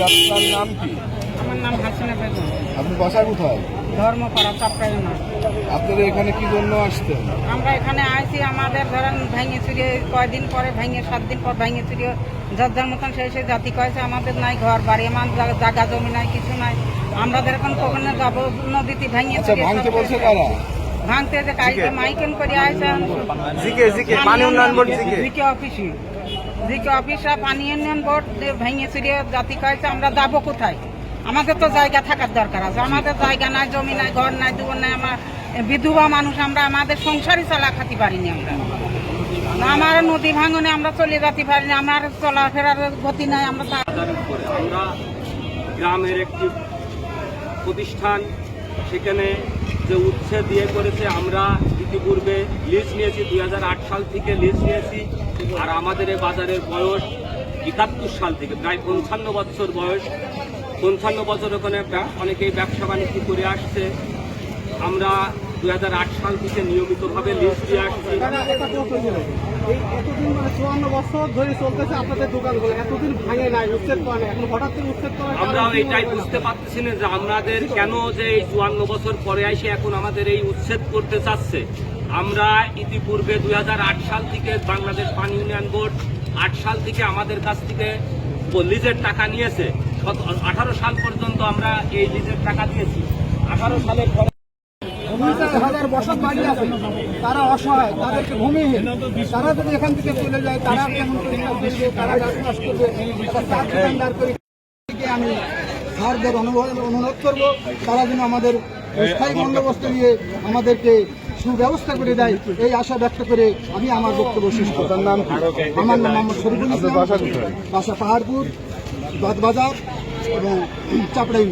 আপনার নাম কি? আমার নাম হাসিনা বেগম। আপনি বাসা কোথায়? ধর্মপাড়া চাপড়াই না। আপনারা এখানে কি জন্য আসতেন? আমরা এখানে আইছি, আমাদের ধরেন ভেঙে চুরিয়ে কয়দিন পরে ভেঙে 7 দিন পর ভেঙে চুরিয়ে যার মতন সেই জাতি কয়েছে আমাদের নাই ঘর বাড়ি, আমার জায়গা জমি নাই, কিছু নাই। আমাদের এখন কখনো যাবো নদীতে ভেঙে ভাঙতে বলছে কারা? ভাঙতে যে কালকে মাইকেন করে আইছে জিকে অফিসরা পানি উন্নয়ন বোর্ড ভেঙে চুরিয়ে জাতি কয়েছে আমরা যাবো কোথায়? আমাদের তো জায়গা থাকার দরকার আছে, আমাদের জায়গা নাই, জমি নাই, ঘর নাই, দুয়ার নাই। আমার বিধবা মানুষ, আমরা আমাদের সংসারই চালা খাতে পারিনি। আমরা আমার নদী ভাঙনে আমরা চলে যেতে পারিনি, আমার চলাফেরার গতি নাই। আমরা গ্রামের একটি প্রতিষ্ঠান, সেখানে যে উচ্ছেদ দিয়ে করেছে, আমরা ইতিপূর্বে লিজ নিয়েছি, 2008 সাল থেকে লিজ নিয়েছি। আর আমাদের এই বাজারের বয়স 71 সাল থেকে, প্রায় 55 বছর বয়স। 55 বছর ওখানে অনেকেই ব্যবসা বাণিজ্য করে আসছে। আমরা 2008 সাল থেকে নিয়মিতভাবে লিজ দিয়ে আসছি। এতদিন 54 বছর ধরে চলতেছে আপনাদের দোকানগুলো, এতদিন ভাঙে নাই, উচ্ছেদ করে না, এখন হঠাৎ করে উচ্ছেদ করা। আমরা এটাই বুঝতে পারতেছি না যে আমাদের কেন যে এই 54 বছর পরে এসে এখন আমাদের এই উচ্ছেদ করতে চাচ্ছে। আমরা ইতিপূর্বে 2008 সাল থেকে বাংলাদেশ পানি উন্নয়ন বোর্ড 8 সাল থেকে আমাদের কাছ থেকে লিজের টাকা নিয়েছে। 18 সাল পর্যন্ত আমরা এই লিজের টাকা দিয়েছি। 18 সালের পরে 50,000 বছর বাড়ি আছে, তারা অসহায়, তাদেরকে ভূমিহীন, তারা যদি এখান থেকে চলে যায় তারা কেমন করে করবে, তারা চাষবাস করবে। দোকানদার করে আমি স্যারদের অনুরোধ করবো, তারা যেন আমাদের স্থায়ী বন্দোবস্ত দিয়ে আমাদেরকে সুব্যবস্থা করে দেয়, এই আশা ব্যক্ত করে আমি আমার বক্তব্য শেষ করি। আমার নাম মোহাম্মদ শরীফুল ইসলাম, বাসা পাহাড়পুর, বাজার এবং চাপড়াই।